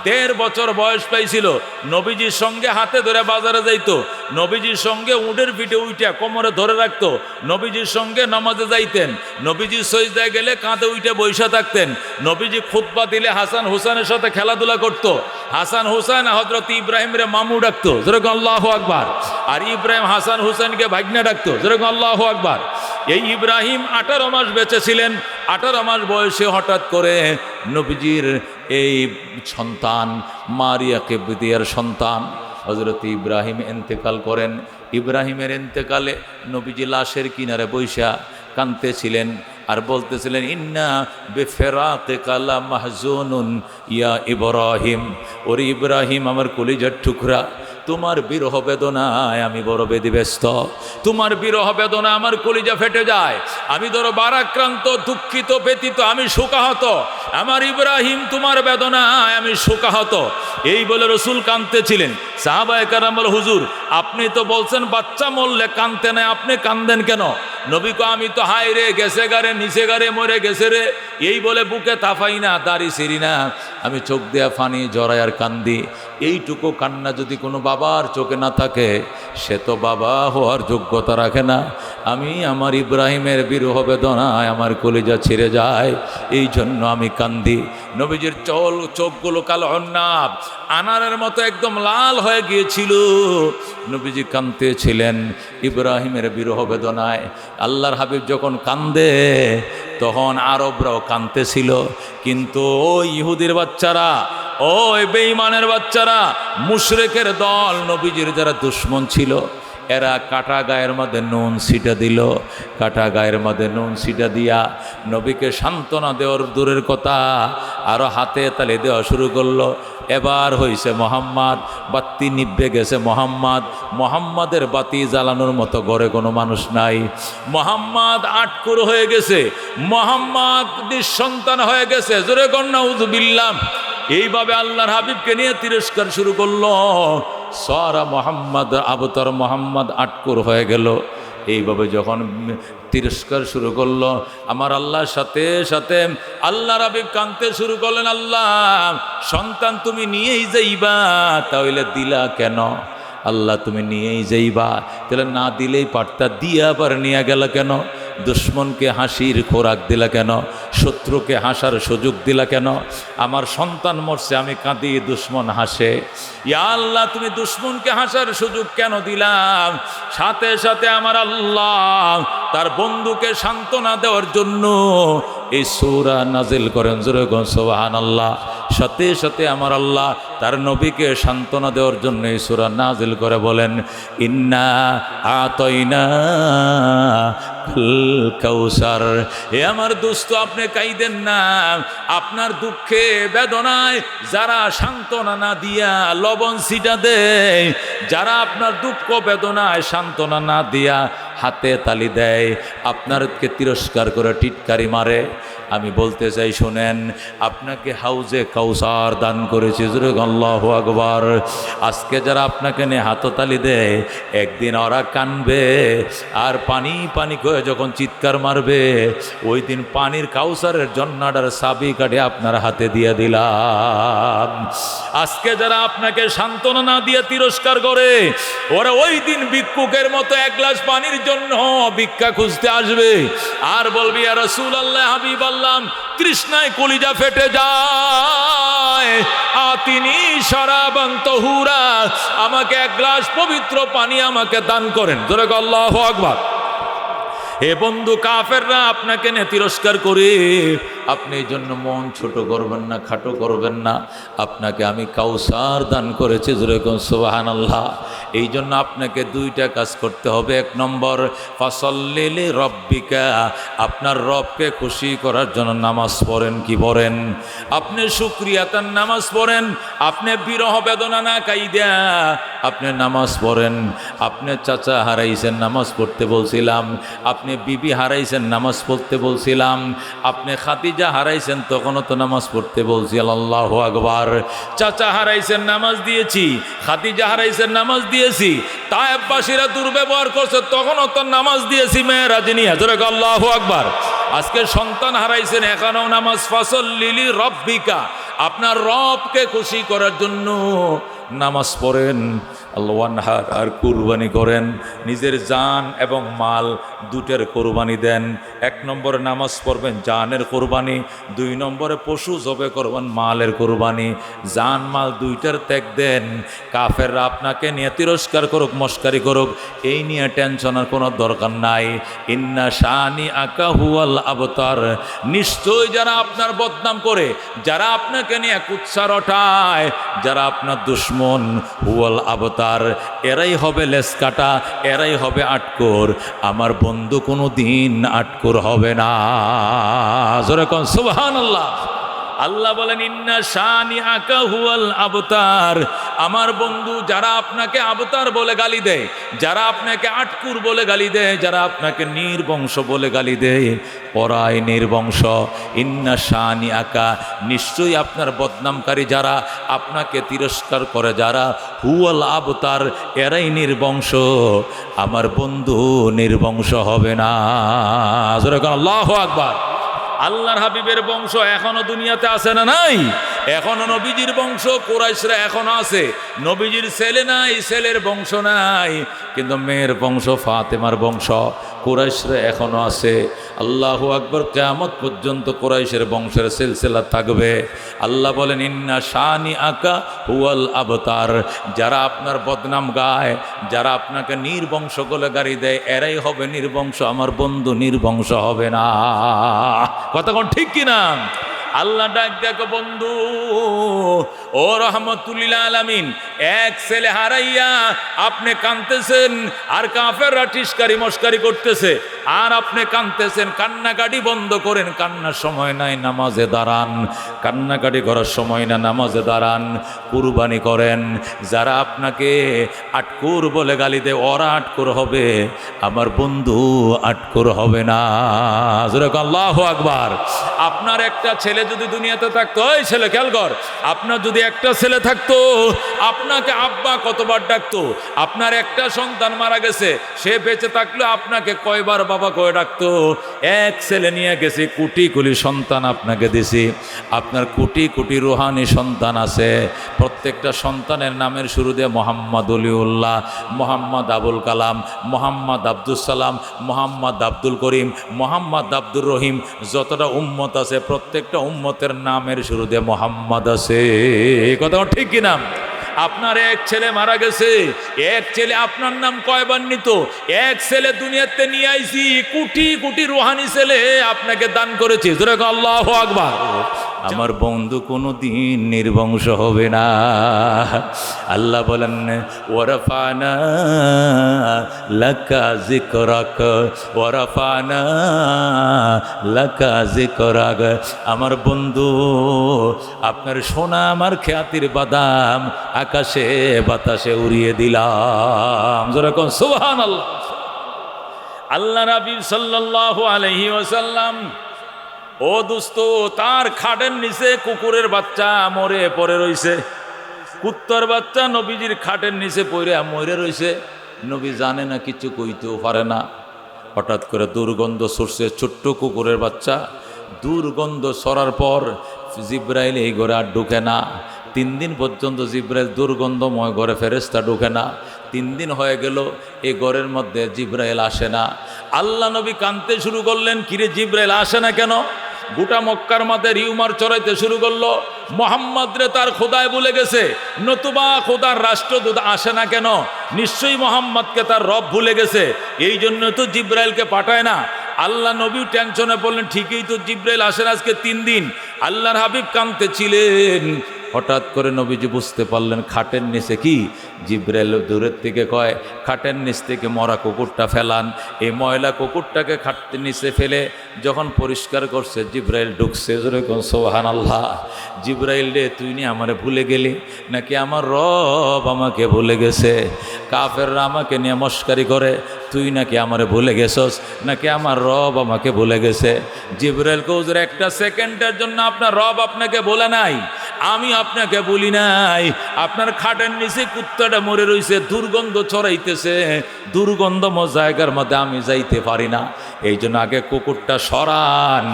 1.5 বছর বয়স পাইছিল। নবীজির সঙ্গে হাতে ধরে বাজারে যাইতো, নবীজির সঙ্গে উটের পিঠে উইটা কোমরে ধরে রাখতো, নবীজির সঙ্গে নামাজে যাইতেন, নবীজি সিজদায় গেলে কাঁধে উইটে বৈশা থাকতেন, নবীজি খুতবা দিলে হাসান হুসাইনের সাথে খেলাধুলা করতো। হাসান হুসাইন হযরত ইব্রাহিমের মামু ডাকতো। যেরকম আল্লাহু আকবার। আর ইব্রাহিম হাসান হুসাইনকে ভাগ্নে ডাকতো। যেরকম আল্লাহু আকবার। এই ইব্রাহিম 18 মাস বেঁচে ছিলেন। 18 মাস বয়সে হঠাৎ করে নবীজির এই সন্তান মারিয়া কিবতিয়ার সন্তান হযরত ইব্রাহিম ইন্তেকাল করেন। ইব্রাহিমের ইন্তেকালে নবীজি লাশের কিনারে বৈশা কাঁদতেছিলেন আর বলতেছিলেন, ইন্না বিফিরাকিকা লা মাহজুনুন ইয়া ইব্রাহিম। ওরে ইব্রাহিম, আমার কলিজার টুকরা, তোমার বিরহ বেদনায় আমি বড় বেদিব্যস্ত। তোমার বিরহ বেদনা আমার কলিজা ফেটে যায়। আমি ধরো বারাক্রান্ত, দুঃখিত, ব্যতীত, আমি শোকাহত। আমার ইব্রাহিম, তোমার বেদনায় আমি শোকাহত। এই বলে রসুল কাঁদতেছিলেন। সাহাবায়ে কেরাম বলে, হুজুর আপনি তো বলছেন বাচ্চা মরলে কাঁদতে নাই, আপনি কান্দেন কেন? নবী কো আমি তো হায় রে গেছে গারে নিচে গারে মরে গেছে রে, এই বলে বুকে তাফাই না, দাড়ি সিরি না, আমি চোখ দেয়া ফানি জড়াই আর কান্দি। এইটুকু কান্না যদি কোনো বাবার চোখে না থাকে, সে তো বাবা হওয়ার যোগ্যতা রাখে না। আমি আমার ইব্রাহিমের বিরহ বেদনায় আমার কলিজা ছিঁড়ে যায়, এই জন্য আমি কান্দি। নবীজির চোখগুলো কালো অন্নাব আনারের মতো একদম লাল হয়ে গিয়েছিল। নবীজি কাঁদতেছিলেন ইব্রাহিমের বিরহ বেদনায়। আল্লাহর হাবিব যখন কান্দে তখন আরবরাও কাঁদতেছিল, কিন্তু ওই ইহুদির বাচ্চারা, ওই বেঈমানের বাচ্চারা, মুশরিকের দল, নবীজির যারা দুশমন ছিল, এরা কাটা গায়ের মধ্যে নুন ছিটা দিল। কাটা গায়ের মধ্যে নুন ছিটা দিয়া নবীকে সান্ত্বনা দেওয়ার দূরের কথা, আরও হাতে তালি দেওয়া শুরু করলো। এবার হয়েছে মোহাম্মদ, বাতি নিভে গেছে মোহাম্মদ। মোহাম্মদের বাতি জ্বালানোর মতো ঘরে কোনো মানুষ নাই। মোহাম্মদ আটকুর হয়ে গেছে, মোহাম্মদ নিঃসন্তান হয়ে গেছে। জোরে কন্যা উযুবিল্লাহ। এইভাবে আল্লাহর হাবিবকে নিয়ে তিরস্কার শুরু করলো। সারা মোহাম্মদ আবতার মোহাম্মদ আটকুর হয়ে গেল। এইভাবে যখন তিরস্কার শুরু করলো, আমার আল্লাহর সাথে সাথে আল্লাহর হাবিব কাঁদতে শুরু করলেন, আল্লাহ সন্তান তুমি নিয়েই যাইবা, তাহলে দিলা কেন? আল্লাহ তুমি নিয়েই যাইবা, তাহলে না দিলেই পারতা, দিয়ে আবার নিয়ে গেল কেন? দুশ্মনকে হাসির খোরাক দিলা কেন? শত্রুকে হাসার সুযোগ দিলা কেন? আমার সন্তান মরছে, আমি কাঁদি, দুশ্মন হাসে। ইয়া আল্লাহ তুমি দুশ্মনকে হাসার সুযোগ কেন দিলাম? সাথে সাথে আমার আল্লাহ তার বন্ধুকে সান্ত্বনা দেওয়ার জন্য এই সূরা নাজিল করেন। জোরে সুবহানাল্লাহ। সাথে সাথে আমার আল্লাহ তার নবীকে সান্ত্বনা দেওয়ার জন্য এই সূরা নাজিল করে বলেন, ইন্না আতাইনা কাউসার। এ আমার দোস্ত, আপনি কাইদেন না। আপনার দুঃখে বেদনায় যারা সান্ত্বনা না দিয়া লবণ ছিটা দেয়, যারা আপনার দুঃখ বেদনায় সান্ত্বনা না দিয়া হাতে তালি দেয়, আপনারকে তিরস্কার করে টিটকারি মারে, আমি বলতে চাই শোনেন, আপনাকে হাউজে কাউসার দান করেছি। জোরে আল্লাহু আকবার। আজকে যারা আপনাকে নিয়ে হাততালি দেয়, একদিন ওরা কানবে আর পানি পানি করে যখন চিৎকার মারবে, ওই দিন পানির কাউসারের জন্নাটার চাবি কাটে আপনার হাতে দিয়ে দিলাম। আজকে যারা আপনাকে সান্ত্বনা না দিয়ে তিরস্কার করে, ওরা ওই দিন ভিক্ষুকের মতো এক গ্লাস পানির জন্য ভিক্ষা খুঁজতে আসবে আর বলবি, ইয়া রাসূলুল্লাহ, হাবিব আল্লাহ, তৃষ্ণায় কলিজা ফেটে যায়, আতিনি শারাবান তাহুরা, আমাকে এক গ্লাস পবিত্র পানি আমাকে দান করেন। জোরে আল্লাহু আকবার। হে বন্ধু, কাফেররা আপনাকে নিয়ে তিরস্কার করে, আপনি এই জন্য মন ছোট করবেন না, খাটো করবেন না। আপনাকে আমি কাউসার দান করেছি। জোরে সুবহানাল্লাহ। এই জন্য আপনাকে দুইটা কাজ করতে হবে। এক নম্বর, ফাসাল্লি লিরাব্বিকা, আপনার রবকে খুশি করার জন্য নামাজ পড়েন। কি পড়েন? আপনি শুকরিয়াতার নামাজ পড়েন। আপনি বিরহ বেদনা না কাইদা আপনি নামাজ পড়েন। আপনি চাচা হারাইছেন, নামাজ পড়তে বলছিলাম। আপনি বিবি হারাইছেন, নামাজ পড়তে বলছিলাম। আপনি খাদিজা হারাইছেন, তখনও তো নামাজ পড়তে বলছি। আল্লাহু আকবার। চাচা হারাইছেন, নামাজ দিয়েছি। খাদিজা হারাইছেন, নামাজ দিয়েছি। তায়েববাসীরা দুর্ব্যবহার করছে, তখনও তো নামাজ দিয়েছি। মেয়েরাজ নিয়ে জোরে আল্লাহু আকবার। আজকে সন্তান হারাইছেন, এখানেও নামাজ। ফাসাল্লি লিরাব্বিকা, আপনার রবকে খুশি করার জন্য নামাজ পড়েন। আল্লাহ আর কুরবানি করেন, নিজের জান এবং মাল দুটের কোরবানি দেন। এক নম্বরে নামাজ পড়বেন, জানের কোরবানি। দুই নম্বরে পশু জবে করবেন, মালের কোরবানি। জান মাল দুইটার ত্যাগ দেন। কাফেররা আপনাকে নিয়ে তিরস্কার করুক, মস্কারি করুক, এই নিয়ে টেনশনের কোনো দরকার নাই। ইন্না শানি আকা হুয়াল আবতার, নিশ্চয় যারা আপনার বদনাম করে, যারা আপনাকে নিয়ে কুৎসা রটায়, যারা আপনার দুশ্মন, হুয়াল আবতার, এরাই হবে লেস কাটা, এরাই হবে আটকোর। আমার বন্ধু কোনো দিন আটকোর হবে না। জোরে কোন সুবহানাল্লাহ। আল্লাহ বলেন ইন্না শানিআকা হুয়াল আবতার। আমার বন্ধু যারা আপনাকে আবতার বলে গালি দেয়, যারা আপনাকে আটকুর বলে গালি দেয়, যারা আপনাকে নির্বংশ বলে গালি দেয়, ওরাই নির্বংশ। ইন্না শানিআকা, নিশ্চয়ই আপনার বদনামকারী যারা, আপনাকে তিরস্কার করে যারা, হুয়াল আবতার, এরাই নির্বংশ। আমার বন্ধু নির্বংশ হবে না। আল্লাহু আকবার। আল্লাহর হাবিবের বংশ এখনো দুনিয়াতে আছে না নাই? এখনো নবীজির বংশ কুরাইশরা এখনো আছে। নবীজির ছেলে নাই, ছেলের বংশ নাই, কিন্তু মেয়ের বংশ ফাতেমার বংশ কুরাইশরা এখনো আছে। আল্লাহু আকবার। কিয়ামত পর্যন্ত কুরাইশের বংশের সিলসিলা থাকবে। আল্লাহ বলেন ইন্না শানিআকা হুয়াল আবতার। যারা আপনার বদনাম গায়, যারা আপনাকে নির্বংশ বলে গাড়ি দেয়, এরাই হবে নির্বংশ। আমার বন্ধু নির্বংশ হবে না। কথা কোন ঠিক কিনা? আল্লাহ ডাক দেখো বন্ধু ও রহমতুল্লিল আলামিন, এক ছেলে হারাইয়া আপনি কাঁদতেছেন, আর কাফেররা টিস্কারি মস্কারি করতেছে, আর আপনি কাঁদতেছেন। কান্নাকাটি বন্ধ করেন, কান্নার সময় নাই, নামাজে দাঁড়ান। কান্নাকাটি করার সময় না, নামাজে দাঁড়ান, কুরবানি করেন। যারা আপনাকে আটকুর বলে গালি দেয়, ওরা আটকুর হবে, আমার বন্ধু আটকুর হবে না। আল্লাহু আকবার। আপনার একটা ছেলে যদি দুনিয়াতে থাকতো, ওই ছেলে খেয়াল কর, আপনার যদি একটা ছেলে থাকতো, আপনাকে আব্বা কতবার ডাকতো? আপনার একটা সন্তান মারা গেছে, সে বেঁচে থাকলে আপনাকে কয়বার বাবা কয়ে ডাকতো? এক ছেলে নিয়ে গেছি, কোটি কোটি সন্তান আপনাকে দিছি। আপনার কোটি কোটি রুহানি সন্তান আছে। প্রত্যেকটা সন্তানের নামের শুরু দিয়ে মোহাম্মদ অলিউল্লাহ, মোহাম্মদ আবুল কালাম, মোহাম্মদ আব্দুল সালাম, মোহাম্মদ আব্দুল করিম, মোহাম্মদ আব্দুর রহিম, যতটা উম্মত আছে প্রত্যেকটা উম্মতের নামের শুরু দিয়ে মোহাম্মদ আছে। এই কথা ঠিক কিনা? আপনার এক ছেলে মারা গেছে, এক ছেলে আপনার নাম কয়বার নিত? এক ছেলে দুনিয়াতে নিয়ে আইছি, কোটি কোটি রুহানি ছেলে আপনাকে দান করেছে। আল্লাহু আকবার। আমার বন্ধু কোনো দিন নির্বংশ হবে না। আল্লাহ বলেন ওয়ারাফানা লাকা যিকরাক, ওয়ারাফানা লাকা যিকরাক। আমার বন্ধু আপনার সোনা, আমার খ্যাতির বাদাম আকাশে বাতাসে উড়িয়ে দিলাম। যেরকম সুবহানাল্লাহ। আল্লাহ নবী সাল্লাল্লাহু আলাইহি ওয়াসাল্লাম, ও দোস্ত, তার খাটের নিচে কুকুরের বাচ্চা মরে পড়ে রইছে। কুত্তার বাচ্চা নবীজির খাটের নিচে পড়ে মরে রইছে। নবী জানে না, কিছু কইতেও পারে না। হঠাৎ করে দুর্গন্ধ ছড়ছে, ছোট্ট কুকুরের বাচ্চা। দুর্গন্ধ ছড়ার পর জিব্রাইল এই ঘরে আর ঢুকে না। 3 দিন পর্যন্ত জিব্রাইল দুর্গন্ধময় ঘরে, ফেরেশতা ঢুকে না। 3 দিন হয়ে গেল, এই ঘরের মধ্যে জিব্রাইল আসে না। আল্লাহ নবী কাঁদতে শুরু করলেন, কিরে জিব্রাইল আসে না কেন? গোটা মক্কার মধ্যে রিউমার চড়াইতে শুরু করলো, মোহাম্মদ রে তার খোদায় ভুলে গেছে, নতুবা খোদার রাষ্ট্রদূত আসে না কেন? নিশ্চয়ই মোহাম্মদকে তার রব ভুলে গেছে, এই জন্য তো জিব্রাইলকে পাঠায় না। আল্লাহ নবী টেনশনে বললেন, ঠিকই তো জিব্রাইল আসেন আজকে 3 দিন। আল্লাহর হাবিব কাঁদতেছিলেন। হঠাৎ করে নবীজি বুঝতে পারলেন খাটের নিচে কি? জিব্রাইল দূরের থেকে কয়, খাটের নিচ থেকে মরা কুকুরটা ফেলান। এই ময়লা কুকুরটাকে খাটের নিচে ফেলে যখন পরিষ্কার করছে, জিব্রাইল ঢুকছে। যেরকম সুবহানাল্লাহ। জিব্রাইল রে, তুই নি আমারে ভুলে গেলি নাকি আমার রব আমাকে ভুলে গেছে? কাফেররা আমাকে নিয়ে মস্কারি করে, তুই নাকি আমারে ভুলে গেছস, নাকি আমার রব আমাকে ভুলে গেছে? জিব্রাইল কৌজুর, একটা সেকেন্ডের জন্য আপনার রব আপনাকে বলে নাই, আমি আপনাকে বলি নাই। আপনার খাটের নিচে কুত্তাটা মরে রইছে, দুর্গন্ধ ছড়াইতেছে, দুর্গন্ধময় জায়গার মধ্যে আমি যাইতে পারি না, এই জন্য আগে কুকুরটা সরান,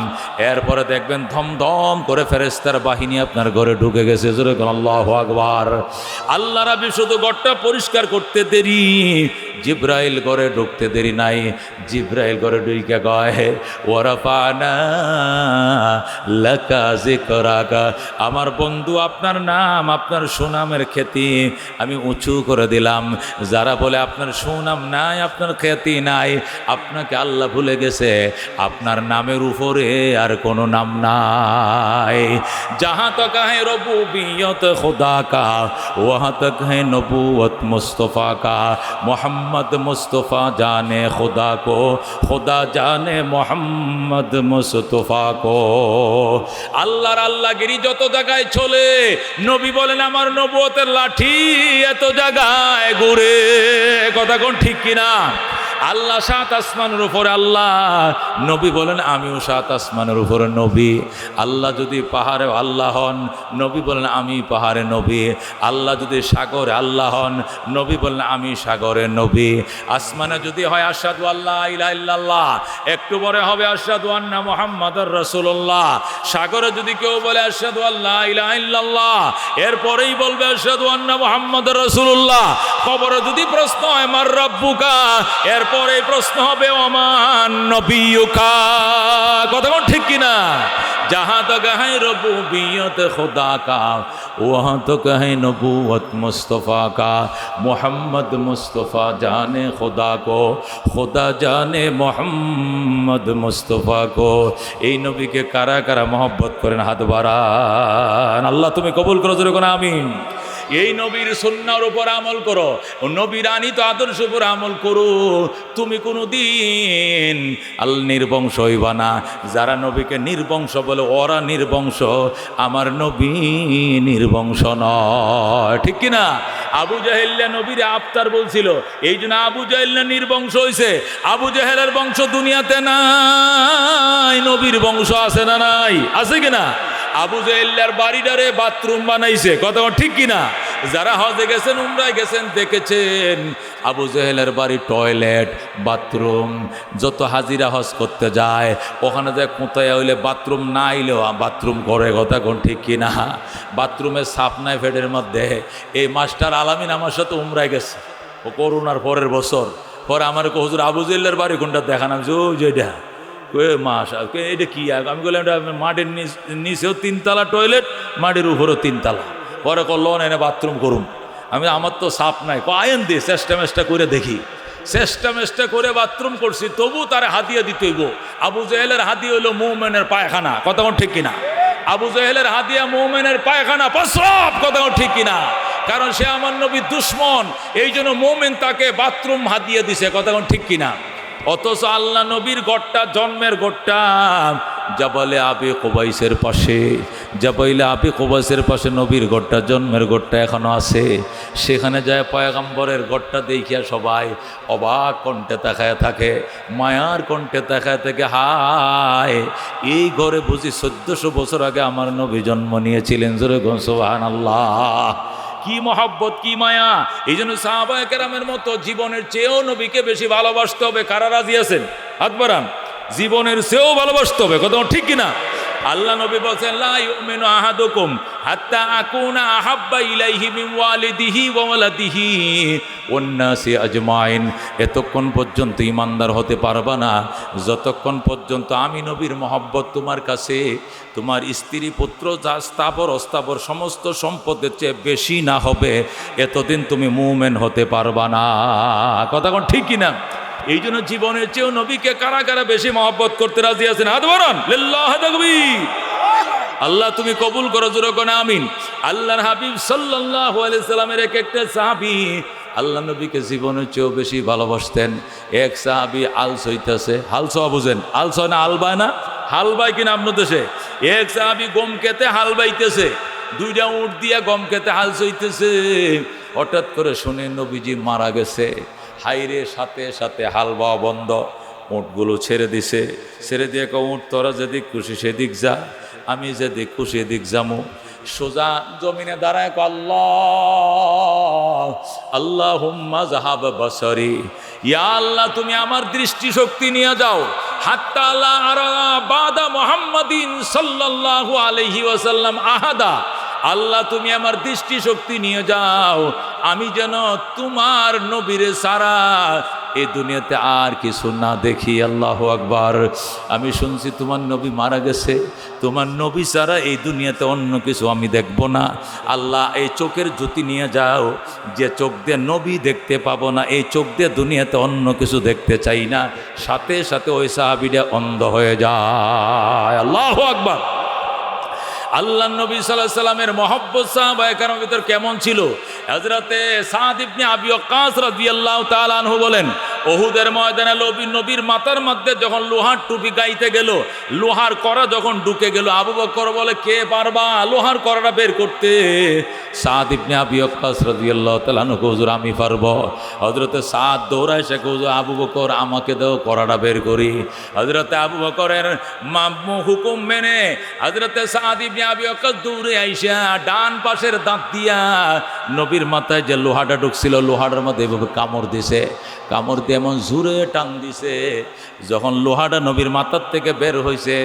এরপরে দেখবেন ধমধম করে ফেরেশতার বাহিনী আপনার ঘরে ঢুকে গেছে। যেরকম আল্লাহু আকবার। আল্লাহ রাব্বি শুধু ঘরটা পরিষ্কার করতে দেরি, জিব্রাইল ঘরে ঢুকতে দেরি নাই। জিব্রাইল ঘরে ঢুকে কয়, ওয়ারাফানা লাকা যিকরাকা, আমার বন্ধু আপনার নাম, আপনার সুনামের খ্যাতি আমি উঁচু করে দিলাম। যারা বলে আপনার সুনাম নাই, আপনার খ্যাতি নাই, আপনাকে আল্লাহ ভুলে গেছে, আপনার নামের উপরে আর কোনো নাম নাই। जहाँ तक है रबूबियत खुदा का, वहाँ तक है नबूवत मुस्तफ़ा का। मोहम्मद मुस्तफ़ा जाने खुदा को, खुदा जाने मोहम्मद मुस्तफा को। আল্লাহর আল্লাহগিরি যত জায়গায় চলে, নবী বলেন আমার নবুয়তের লাঠি এত জায়গায় ঘুরে। কথা কোন ঠিক কিনা? আল্লাহ সাত আসমানের উপরে আল্লাহ, নবী বলেন আমিও সাত আসমানের উপরে নবী। আল্লাহ যদি পাহাড়ে আল্লাহ হন, নবী বলেন আমি পাহাড়ে নবী। আল্লাহ যদি সাগরে আল্লাহ হন, নবী বলেন আমি সাগরে নবী। আসমানে যদি হয় আশহাদু আল্লা ইলাহা ইল্লাল্লাহ, একটু পরে হবে আশহাদু আন্না মুহাম্মাদুর রাসূলুল্লাহ। সাগরে যদি কেউ বলে আশহাদু আল্লা ইলাহা ইল্লাল্লাহ, এরপরেই বলবে আশহাদু আন্না মুহাম্মাদুর রাসূলুল্লাহ। কবরে যদি প্রশ্ন হয় মার রাব্বুকা, এরপরে প্রশ্ন হবে ওমান নবিয়ুকা। কথা কোন ঠিক কিনা? जहाँ तक है रबूबियत खुदा का, वहाँ तक है नबूवत मुस्तफ़ा का। मोहम्मद मुस्तफ़ा जाने खुदा को, खुदा जाने मोहम्मद मुस्तफ़ा को। এই নবীকে কারা কারা মহব্বত করেন হাত বাড়ান। আল্লাহ তুমি কবুল করো, জোরে কোন আমিন। এই নবীর সুন্নাহর উপর আমল করো, নবীর আনিত আদর্শ উপর আমল করো। তুমি কোনোদিন নির্বংশ হইবা না। যারা নবীকে নির্বংশ বলে ওরা নির্বংশ, আমার নবী নির্বংশ নয়। ঠিক কিনা? আবু জাহেল্লা নবীর আফতার বলছিল, এই জন্য আবু জাহেল্লা নির্বংশ হয়েছে। আবু জাহেলের বংশ দুনিয়াতে নাই, নবীর বংশ আছে না নাই? আছে কিনা? আবু জাহেল্লার বাড়িটারে বাথরুম বানাইছে। কথা ঠিক কিনা? যারা হজে গেছেন, উমরায় গেছেন, দেখেছেন আবু জাহেলের বাড়ি টয়লেট বাথরুম। যত হাজিরা হজ করতে যায় ওখানে যায় কোথায় হইলে বাথরুম না আইলেও বাথরুম করে। কথা কোন ঠিক কিনা? বাথরুমের সাফ নাই ফেডের মধ্যে। এই মাস্টার আলামিন আমার সাথে উমরায় গেছে, ও করোনার পরের বছর। পরে আমার হুজুর আবু জাহেলের বাড়ি কোনটা দেখানাম, যে যেটা মাস এটা কি? আমি বললাম এটা মাটির নিচেও তিনতলা টয়লেট, মাটির উপরেও তিনতলা। পরে করলো এনে বাথরুম করুম। আমি আমার তো সাপ নাই, আয়েন দিয়ে চেষ্টা মেষ্টা করে দেখি। চেষ্টা মেষ্টা করে বাথরুম করছি, তবু তার হাদিয়া দিতে হইব। আবু জাহেলের হাদিয়া হইল মুমিনের পায়খানা। কথা ঠিক কিনা? আবু জাহেলের হাদিয়া মুমিনের পায়খানা, প্রস্রাব। কথা ঠিক কিনা? কারণ সে আমার নবীর দুশ্মন, এই জন্য মুমিন তাকে বাথরুম হাদিয়া দিছে। কথা ঠিক কিনা? অথচ আল্লাহ নবীর গড়টা, জন্মের গড়টা জাবালে আবি কুবাইসের পাশে, জাবাইলে আবি কুবাইসের পাশে নবীর গড়টা, জন্মের গড়টা এখনো আছে। সেখানে যায় পয়গম্বরের গড়টা দেখিয়া সবাই অবাক কণ্ঠে তাকায় থাকে, মায়ার কণ্ঠে তাকায় থাকে। হায়, এই ঘরে বুঝি 1400 বছর আগে আমার নবী জন্ম নিয়েছিলেন। জোরে গো সুবহানাল্লাহ। কি মহব্বত, কি মায়া! এই জন্য সাহাবায়ে কেরামের মতো জীবনের চেয়েও নবীকে বেশি ভালোবাসতে হবে। কারা রাজি আছেন? হাত বাড়ান। জীবনের চেয়েও ভালোবাসতে হবে। কথা ঠিক কিনা? আল্লাহ নবী বলেন লা ইউমিনু আহাদুকুম হাত্তা আকুনা আহাব্বা ইলাইহি মিন ওয়ালিদিহি ওয়া ওয়ালাদিহি ওয়ান নাসি আজমাইন। এতক্ষণ পর্যন্ত ঈমানদার হতে পারবা না যতক্ষণ পর্যন্ত আমি নবীর মহব্বত তোমার কাছে তোমার স্ত্রী পুত্র যা স্থাবর অস্থাবর সমস্ত সম্পদের চেয়ে বেশি না হবে, এতদিন তুমি মুমিন হতে পারবা না। কথা কোন ঠিক কিনা? এই জন্য জীবনের চেয়েও নবীকে কারা কারা বেশি মহব্বত করতে রাজি আছেন? হাত বাড়ান। লিল্লাহি তাকবীর। আল্লাহ তুমি কবুল করো, জোরে কোন আমিন। আল্লাহর হাবিব সাল্লাল্লাহু আলাইহি সাল্লামের এক একটা সাহাবী আল্লাহ নবীকে জীবনের চেয়েও বেশি ভালোবাসতেন। এক সাহাবী আলস হইতেছে, হালস বুঝেন? আলস হয় না আলবায় না? হাল বাই কিনা আপনার দেশে? এক সাহাবী গম খেতে হাল বাইতেছে, দুইটা উট দিয়া গম খেতে হাল সইতেছে। হঠাৎ করে শুনে নবীজি মারা গেছে। হাইরে, সাথে সাথে হাল বাওয়া বন্ধ, উটগুলো ছেড়ে দিছে। ছেড়ে দিয়ে উট তোরা যেদিক খুশি সেদিক যা, আমি যেদিক খুশি এদিক যামু। সোজা জমিনে দাঁড়ায় আল্লাহ আল্লাহুম্মা যাহাব বাসারি, ইয়া আল্লাহ তুমি আমার দৃষ্টিশক্তি নিয়ে যাও। হাত্তা লা আরা বাদা মুহাম্মাদিন সাল্লাল্লাহু আলাইহি ওয়াসাল্লাম আহাদা, আল্লাহ তুমি আমার দৃষ্টিশক্তি নিয়ে যাও, আমি যেন তোমার নবীরে সারা এই দুনিয়াতে আর কিছু না দেখি। আল্লাহু আকবার। আমি শুনছি তোমার নবী মারা গেছে, তোমার নবী ছাড়া এই দুনিয়াতে অন্য কিছু আমি দেখব না। আল্লাহ এই চোখের জ্যোতি নিয়ে যাও, যে চোখ দিয়ে নবী দেখতে পাবো না, এই চোখ দিয়ে দুনিয়াতে অন্য কিছু দেখতে চাই না। সাথে সাথে ওই সাহাবীরা অন্ধ হয়ে যায়। আল্লাহু আকবার। আল্লাহ নবী সাল্লাল্লাহু আলাইহি সাল্লামের মহব্বত সাহাবায়ে কেরামের ভিতর কেমন ছিল? হযরতে সাদ ইবনে আবি ওয়াক্কাস রাদিয়াল্লাহু তাআলা আনহু বলেন, ওহুদের ময়দানে নবীর মাথার মধ্যে যখন লোহার টুপি গাইতে গেল, লোহার কড়া যখন ঢুকে গেল, আবু বকর বলে কে পারবা লোহার কড়াটা বের করতে? সাদ ইবনে আবি ওয়াক্কাস রাদিয়াল্লাহু তাআলা আনহু, হুজুর আমি পারবো। হযরতে সাদ দৌড়ায় সে হুজুর আবু বকর আমাকে দাও কড়াটা বের করি। হযরতে আবু বকরের হুকুম মেনে হযরতে সাদ ইবনে আবি ওয়াক্কাস দৌড়ে আইসা ডান পাশের দাঁত দিয়া নবীর মাথায় যে লোহাটা ঢুকছিল লোহাটার মধ্যে এভাবে কামড় দিছে, কামড় দিয়ে এমন জোরে টান দিছে, যখন লোহাটা নবীর মাথার থেকে বের হয়েছে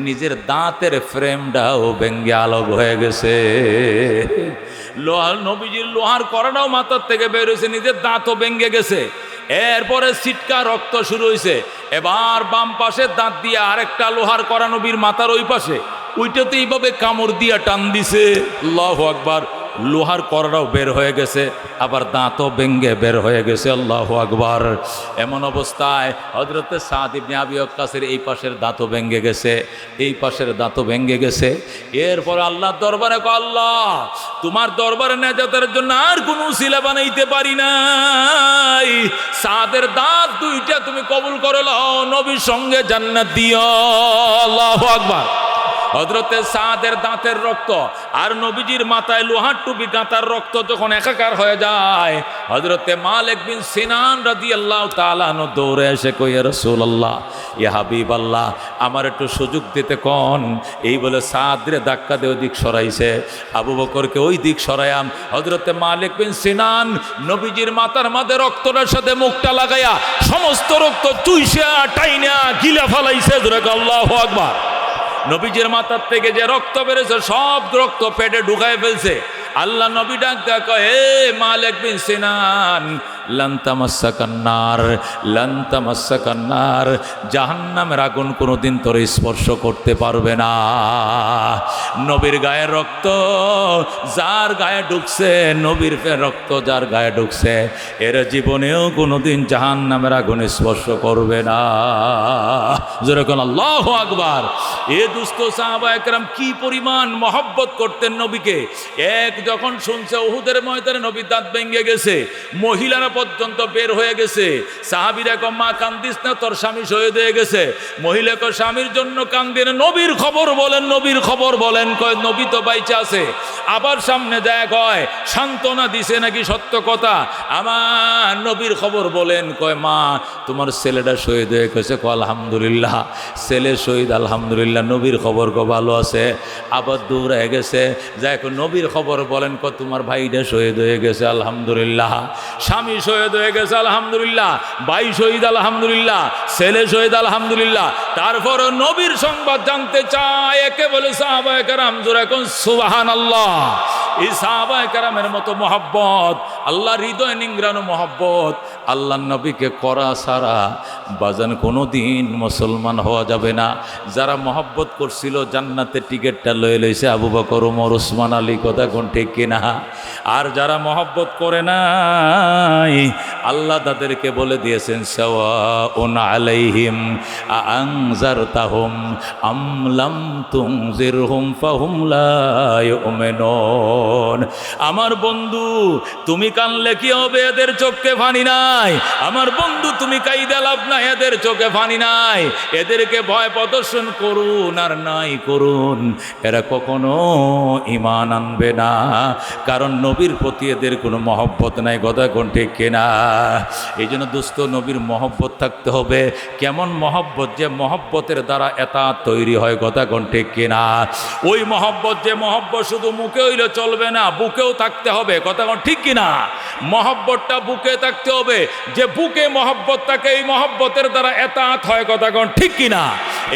নিজের দাঁতের ফ্রেমটাও ভেঙ্গে আলোক হয়ে গেছে। নবীজির লোহার কড়াটাও মাথার থেকে বের হয়েছে, নিজের দাঁতও ভেঙ্গে গেছে। এরপরে ছিটকা রক্ত শুরু হয়েছে। এবার বাম পাশে দাঁত দিয়ে আরেকটা লোহার কড়া নবীর মাথার ওই পাশে, ওইটাতে এইভাবে কামড় দিয়া টান দিছে। আল্লাহু আকবার, লোহার কড়াও বের হয়ে গেছে, আবার দাঁতও ভেঙ্গে বের হয়ে গেছে। আল্লাহু আকবার। এমন অবস্থায় হযরতে সাদ ইবনে আবি ওয়াক্কাসের এই পাশের দাঁতও ভেঙ্গে গেছে, এই পাশের দাঁতও ভেঙ্গে গেছে। এরপর আল্লাহর দরবারে আল্লাহ তোমার দরবারে নেজাতের জন্য আর কোনো উসিলা বানাইতে পারি নাই, সাদের দাঁত দুইটা তুমি কবুল করে লও, নবীর সঙ্গে জান্নাত দিও। আল্লাহু আকবার। হযরতে সাদের দাঁতের রক্ত আর নবীজির মাথায় লোহার টুপি গাঁথার রক্ত যখন একাকার হয়ে যায়, হযরতে মালিক বিন সিনান রাদিয়াল্লাহু তাআলা আনহু দৌড়ে এসে কই, ইয়া রাসূলুল্লাহ, ইয়া হাবিবাল্লাহ, আমার একটু সুযোগ দিতে কোন। এই বলে সাদরে ধাক্কা দিয়ে ওই দিক সরাইছে, আবু বকরকে ওই দিক সরায়াম। হযরতে মালিক বিন সিনান নবীজির মাথার মধ্যে রক্তটার সাথে মুখটা লাগাইয়া সমস্ত রক্ত চুইসা টাইনা গিলা ফেলাইছে। আল্লাহু আকবার। নবীজির মাথার থেকে যে রক্ত বেড়েছে সব রক্ত পেটে ঢুকায় ফেলছে। আল্লাহ নবী ডাক দেয়া কয়, হে মালিক বিন সিনান, লান তামাসসাকান্নার, লান তামাসসাকান্নার, জাহান্নামের আগুন কোনোদিন তোর স্পর্শ করতে পারবে না। নবীর গায়ে রক্ত যার গায়ে ঢুকছে, নবীর রক্ত যার গায়ে ঢুকছে, এর জীবনেও কোনোদিন জাহান্নামের আগুন স্পর্শ করবে না। যেরকম আল্লাহু আকবার। এ দুস্থ সাহাবায়ে কেরাম কি পরিমাণ মহব্বত করতেন নবীকে। এক যখন শুনছে উহুদের ময়দানে নবীর দাঁত ভেঙে গেছে, মহিলারা পর্যন্ত বের হয়ে গেছে। সাহাবীরা কয়, মা কান্দিস না, তোর স্বামী শহীদ হয়ে গেছে। মহিলা কয়, স্বামীর জন্য কান্দি না, নবীর খবর বলেন, নবীর খবর বলেন। কয়, নবী তো বাইচা আছে। আবার সামনে যায় কয়, সান্ত্বনা দিছে নাকি সত্য কথা, আমার নবীর খবর বলেন। কয়, মা তোমার ছেলেটা শহীদ হয়ে গেছে। কয়, আলহামদুলিল্লাহ, ছেলে শহীদ, আলহামদুলিল্লাহ। নবীর খবর কো ভালো আছে। আবার দৌড়ে গেছে, যাই নবীর খবর বলেন। কয়, তোমার ভাইটা শহীদ হয়ে গেছে, আলহামদুলিল্লাহ। স্বামী শহীদ হয়ে গেছে, আলহামদুলিল্লাহ। ভাই শহীদ, আলহামদুলিল্লাহ। ছেলে শহীদ, আলহামদুলিল্লাহ। তারপর নবীর সংবাদ জানতে চায়, একে বলে সাহাবায়ে কেরাম, জোরে কোন সুবহানাল্লাহ। এই সাহাবায়ে কেরামের মতো মহব্বত, আল্লাহ হৃদয় নিংড়ানো মহব্বত, আল্লাহ নবীকে করা ছাড়া বাজান কোনো দিন মুসলমান হওয়া যাবে না। যারা মহব্বত করছিল জান্নাতের টিকিটটা লয়ে লইছে আবু বকর, ওমর, ওসমান, আলী। কথা কোন ঠিক কিনা? আর যারা মহব্বত করে নাই, আল্লাহ তাদেরকে বলে দিয়েছেন, সাওয়াউন আলাইহিম আনজারতাহুম আম লাম তুনজিরহুম ফাহুম লা ইউমিনুন। আমার বন্ধু, তুমি কানলে কি হবে, এদের চোখে পানি নাই। আমার বন্ধু, তুমি কাইদা লাভ নাই, এদের চোখে পানি নাই। এদেরকে ভয় প্রদর্শন করুন আর নাই করুন, এরা কখনো ঈমান আনবে না, কারণ নবীর প্রতি এদের কোনো মহব্বত নাই। কথা কোন ঠিক কিনা? এই জন্য দোস্ত, নবীর মহব্বত থাকতে হবে। কেমন মহব্বত? যে মহব্বতের দ্বারা এতাত তৈরি হয়। কথা কোন ঠিক কিনা? ওই মহব্বত, যে মহব্বত শুধু মুখে হইলে চলবে না, বুকেও থাকতে হবে। কথা কোন ঠিক কিনা? মহব্বতটা বুকে থাকতে হবে। যে বুকে মহব্বত থাকে, এই মহব্বতের দ্বারা এতাত হয়। কথা কোন ঠিক কিনা?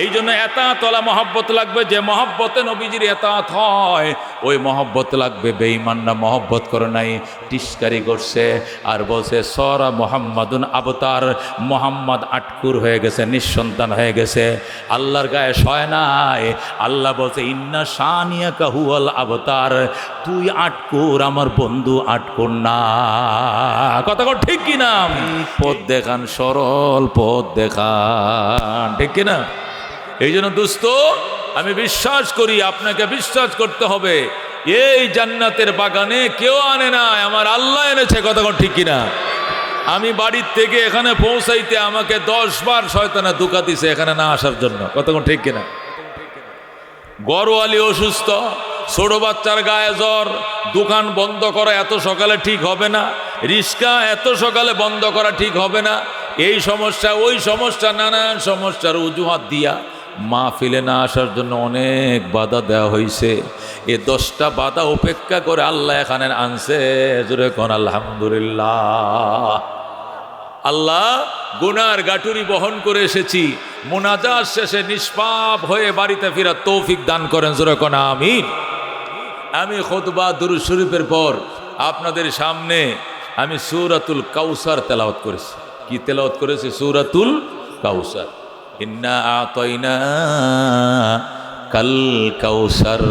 এই জন্য এতাতওয়ালা মহব্বত লাগবে। যে মহব্বতে নবীজির এতাত হয়, ওই মহব্বত লাগবে। বেঈমানরা মহব্বত করে নাই, টিস্কারি করছে আর বলছে সরা মুহাম্মাদুন আবতার, মোহাম্মদ আটকুর হয়ে গেছে, নিঃসন্তান হয়ে গেছে, আল্লাহর গায়ে সয় নাই। আল্লাহ বলছে, ইন্না শানিয়াকা হুয়াল আবতার, তুই আটকুর, আমার বন্ধু আটকুর না। কথা কর ঠিক কিনা? পথ দেখান, সরল পথ দেখান, ঠিক কিনা? এই জন্য দোস্ত, আমি বিশ্বাস করি, আপনাকে বিশ্বাস করতে হবে, এই জান্নাতের বাগানে কেউ আনে নাই, আমার আল্লাহ এনেছে। কথা কোন ঠিক কিনা? আমি বাড়ির থেকে এখানে পৌঁছাইতে আমাকে 10 বার শয়তানে ধোঁকা দিছে এখানে না আসার জন্য। কতক্ষণ ঠিক কিনা? গরওয়ালি অসুস্থ, ছোট বাচ্চার গায়ে জ্বর, দোকান বন্ধ করা এত সকালে ঠিক হবে না, রিক্সা এত সকালে বন্ধ করা ঠিক হবে না, এই সমস্যা ওই সমস্যা, নানান সমস্যার অজুহাত দিয়া মাহফিলে না আসার জন্য অনেক বাধা দেওয়া হয়েছে। এ 10টা বাধা উপেক্ষা করে আল্লাহ এখানে আনছে। জোরে কোন আলহামদুলিল্লাহ। আল্লাহ গুনার গাটুরি বহন করে এসেছি, মুনাজাত শেষে নিষ্পাপ হয়ে বাড়িতে ফেরার তৌফিক দান করেন। জোরে কোন আমিন। আমি খুতবা দুরূদ শরীফের পর আপনাদের সামনে আমি সূরাতুল কাউসার তেলাওয়াত করেছি। কি তেলাওয়াত করেছি? সূরাতুল কাউসার। ইন্না আতাইনা কাল কাউসার,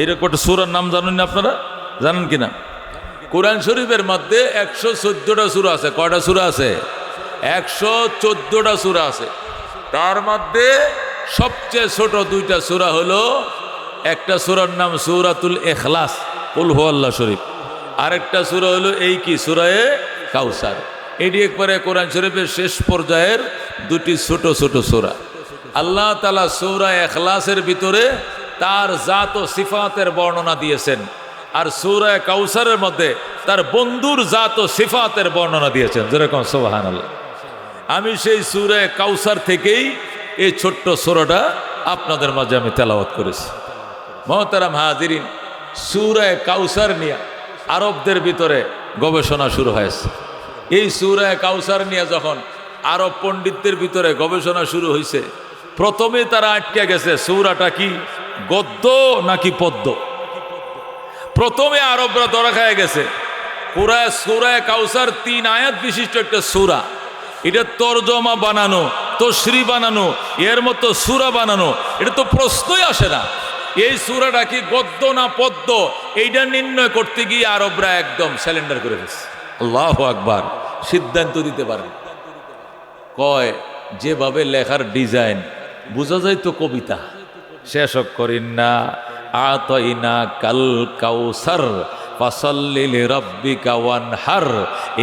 এরকম একটা সূরার নাম জানেন না আপনারা? জানেন কিনা? কোরআন শরীফের মধ্যে 114টা সূরা আছে। কয়টা সূরা আছে? 114টা সূরা আছে। তার মধ্যে সবচেয়ে ছোট 2টা সূরা হলো, একটা সূরার নাম সূরাতুল ইখলাস, কুল হুয়াল্লাহ শরীফ, আরেকটা সূরা হলো এই কি সূরায়ে কাউসার। এটি একবারে কোরআন শরীফের শেষ পর্যায়ের 2টি ছোট ছোট সূরা। আল্লাহ তাআলা সূরা ইখলাসের ভিতরে তার জাত ও সিফাতের বর্ণনা দিয়েছেন, আর সূরা কাউসারের মধ্যে তার বন্ধুর জাত ও সিফাতের বর্ণনা দিয়েছেন। যেরকম সুবহানাল্লাহ। আমি সেই সূরা কাউসার থেকেই এই ছোট্ট সূরাটা আপনাদের মাঝে আমি তেলাওয়াত করেছি। মুহতারাম হাজিরিন, সূরা কাউসার নিয়ে আরবদের ভিতরে গবেষণা শুরু হয়েছে। এই সূরা কাউসার নিয়ে যখন আরব পণ্ডিতদের ভিতরে গবেষণা শুরু হয়েছে, প্রথমে তারা আটকে গেছে সূরাটা কি গদ্য নাকি পদ্য। প্রথমে আরবরা ধরা খেয়ে গেছে সূরা কাউসার 3 আয়াত বিশিষ্ট একটা সূরা, এটা তরজমা বানানো, তশরিহ বানানো, এর মতো সূরা বানানো, এটা তো প্রশ্নই আসে না। এই সূরাটা কি গদ্য না পদ্য, এইটা নির্ণয় করতে গিয়ে আরবরা একদম স্যালেন্ডার করে ফেলছে। আল্লাহু আকবার। সিদ্ধান্ত দিতে পারেন। কয় যেভাবে লেখার ডিজাইন বোঝা যায় তো কবিতা। শেষ করিন না আতাইনা কাল কাউসার ফাসাল্লি লিরাব্বিকা ওয়ানহার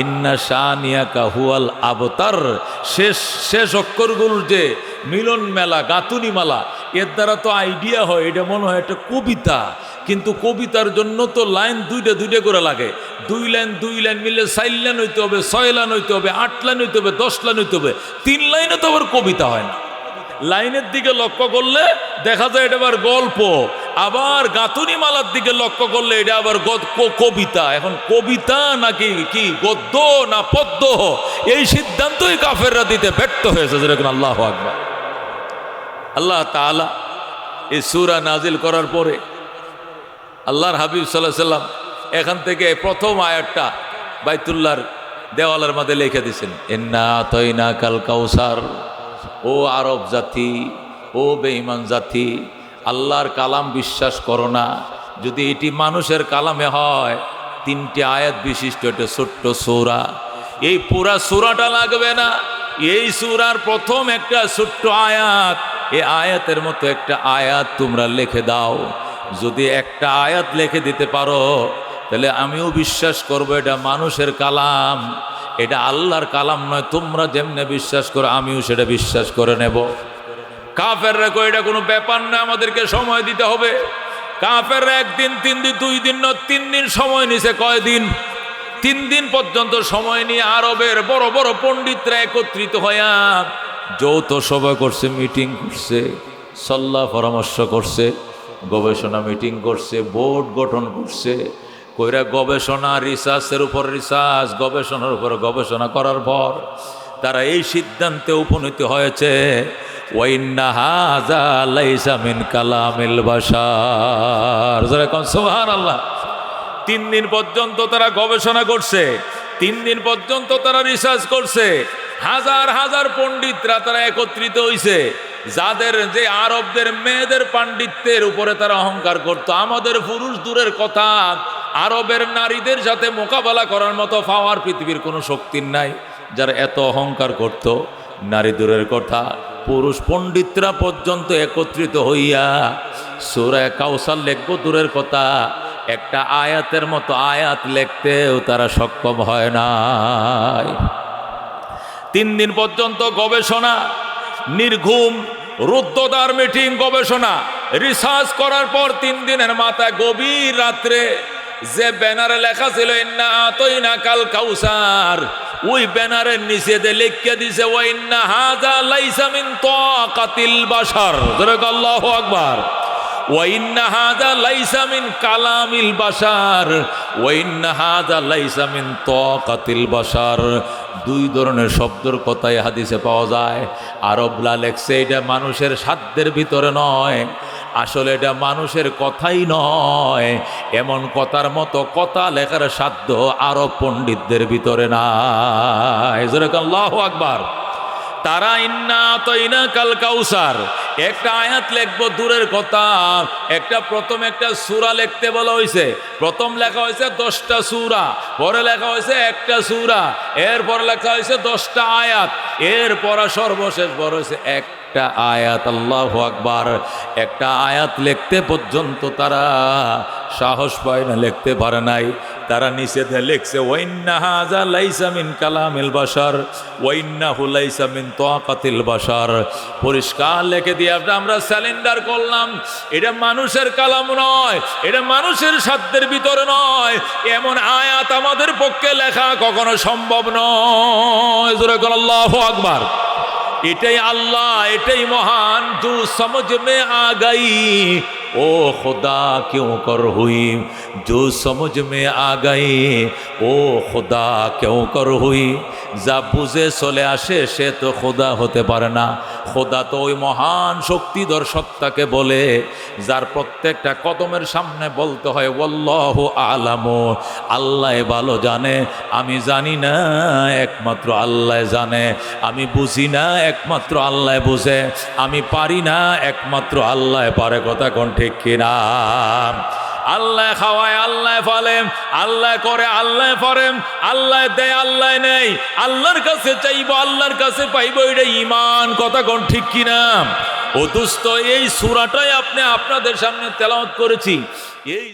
ইন্না শানিয়াকা হুয়াল আবতার। শেষ অক্ষরগুলোর যে মিলন মেলা, গাঁথুনি মালা, এর দ্বারা তো আইডিয়া হয় এটা মনে হয় একটা কবিতা। কিন্তু কবিতার জন্য তো লাইন 2টা করে লাগে। 2 লাইন মিলে 4 লাইন হইতে হবে, 6 লাইন হইতে হবে, 8 লাইন হইতে হবে, 10 লাইন হইতে হবে। 3 লাইনে তো আবার কবিতা হয় না। লাইনের দিকে লক্ষ্য করলে দেখা যায় এটা আবার গল্প, আবার গাঁথুনি মালার দিকে লক্ষ্য করলে এটা আবার কবিতা। এখন কবিতা নাকি কি গদ্য না পদ্য, এই সিদ্ধান্তই কাফেররা দিতে ব্যর্থ হয়েছে। যেরকম আল্লাহু আকবার। আল্লাহ তাআলা এই সূরা নাজিল করার পরে আল্লাহর হাবিব সাল্লাল্লাহু আলাইহি সাল্লাম এখান থেকে প্রথম আয়াতটা বাইতুল্লাহর দেওয়ালের মধ্যে লিখে দিয়েছেন, ইন্না আতাইনা কাল কাউসার। ও আরব জাতি, ও বেঈমান জাতি, আল্লাহর কালাম বিশ্বাস করো না। যদি এটি মানুষের কালামে হয়, 3টে আয়াত বিশিষ্ট একটা ছোট্ট সূরা, এই পুরা সূরাটা লাগবে না। এই সূরার প্রথম একটা ছোট্ট আয়াত, এই আয়াতের মতো একটা আয়াত তোমরা লিখে দাও। যদি একটা আয়াত লিখে দিতে পারো, তাহলে আমিও বিশ্বাস করবো এটা মানুষের কালাম, এটা আল্লাহর কালাম নয়। তোমরা যেমনে বিশ্বাস করো আমিও সেটা বিশ্বাস করে নেব। কাফেররা কই এটা কোনো ব্যাপার না, আমাদেরকে সময় দিতে হবে। কাফেররা 1 দিন 3 দিন 2 দিন না 3 দিন সময় নিছে। কয়দিন? 3 দিন পর্যন্ত সময় নিয়ে আরবের বড় বড় পণ্ডিতরা একত্রিত হইয়া যৌথ সভা করছে, মিটিং করছে, সল্লাহ পরামর্শ করছে, গবেষণা মিটিং করছে, বোর্ড গঠন করছে। কইরা গবেষণা, রিসার্চের উপর রিসার্চ, গবেষণার উপর গবেষণা করার পর তারা এই সিদ্ধান্তে উপনীত হয়েছে, ওয়াইন্না হাযা লাইসা মিন কালামিল বাশার। যেরকম সুবহানাল্লাহ। 3 দিন পর্যন্ত তারা গবেষণা করছে, 3 দিন পর্যন্ত তারা রিসার্চ করছে। হাজার হাজার পণ্ডিতরা তারা একত্রিত হইছে, যাদের যে আরবদের মেয়েদের পাণ্ডিত্যের উপরে তারা অহংকার করত। আমাদের পুরুষ দূরের কথা, আরবের নারীদের সাথে মোকাবেলা করার মতো পাওয়ার পৃথিবীর কোনো শক্তির নাই। যারা এত অহংকার করত, নারী দূরের কথা, পুরুষ পণ্ডিতরা পর্যন্ত একত্রিত হইয়া সূরা কাউসার লিখব দূরের কথা, একটা আয়াতের মতো আয়াত লিখতেও তারা সক্ষম হয় নাই। 3 দিন পর্যন্ত গবেষণা, নির্ঘুম রুদ্ধদ্বার মিটিং, গবেষণা রিসার্চ করার পর 3 দিনের মাথায় গভীর রাত্রে যে ব্যানারে লেখা ছিল ইন্না আতাইনা কাল কাউসার, ওই ব্যানারের নিচে দিয়ে লিখে দিছে ওয়া ইন্না হাযা লাইসা মিন তাকাতিল বাশার। আল্লাহু আকবার। ওয়া ইন্না হাযা লাইসা মিন কালামিল বাশার ওয়া ইন্না হাযা লাইসা মিন তাকাতিল বাশার। 2 ধরনের শব্দের কথাই হাদিসে পাওয়া যায়। আরবলা লেখছে এটা মানুষের সাধ্যের ভিতরে নয়, আসলে এটা মানুষের কথাই নয়, এমন কথার মতো কথা লেখার সাধ্য আরব পণ্ডিতদের ভিতরে নাই। আল্লাহু আকবার। তারা ইন্না আতাইনা কাল কাউসার একটা আয়াত লিখবো দূরের কথা, প্রথম একটা সূরা লিখতে বলা হয়েছে। প্রথম লেখা হয়েছে 10টা সূরা, পরে লেখা হয়েছে একটা সূরা, এরপর লেখা হয়েছে 10টা আয়াত, এরপর সর্বশেষ বড় হয়েছে একটা আয়াত। আল্লাহু আকবার। একটা আয়াত লিখতে পর্যন্ত তারা সাহস পায় না, লিখতে পারে নাই। তারা নিচে লিখছে ওয়া ইন্না হাযা লাইসা মিন কালামিল বাশার ওয়া ইন্নাহু লাইসা মিন তাকাতিল বাশার। পরিষ্কার লিখে দিয়ে আমরা স্যালেন্ডার করলাম, এটা মানুষের কালাম নয়, এটা মানুষের সাধ্যের ভিতরে নয়, এমন আয়াত আমাদের পক্ষে লেখা কখনো সম্ভব নয়। জোরে বল আল্লাহু আকবার। এটাই আল্লাহ, এটাই মহান। তু সমঝ মে আ গই ओ खुदा क्यों कर हुई, जो समझ में आ गई ओ खुदा क्यों कर हुई। যা বুঝে চলে আসে সে তো খোদা হতে পারে না। খোদা তো ওই মহান শক্তিধর সত্তাকে বলে যার প্রত্যেকটা কদমের সামনে বলতে হয় ওয়াল্লাহু আলামু, আল্লাহ ভালো জানে, আমি জানি না একমাত্র আল্লাহ জানে, আমি বুঝি না একমাত্র আল্লাহ বুঝে, আমি পারি না একমাত্র আল্লাহ পারে। কথা কোন ঠিক কিনা? আল্লাহ খাওয়ায়, আল্লাহ ফলে, আল্লাহ করে, আল্লাহ ফরে, আল্লাহ দেয়, আল্লাহ নেই, আল্লাহর কাছে চাইবো, আল্লাহর কাছে পাইবো, এটা ঈমান। কথা কোন ঠিক কিনা? ও দোস্ত, এই সূরাটাই আপনাদের সামনে তেলাওয়াত করেছি। এই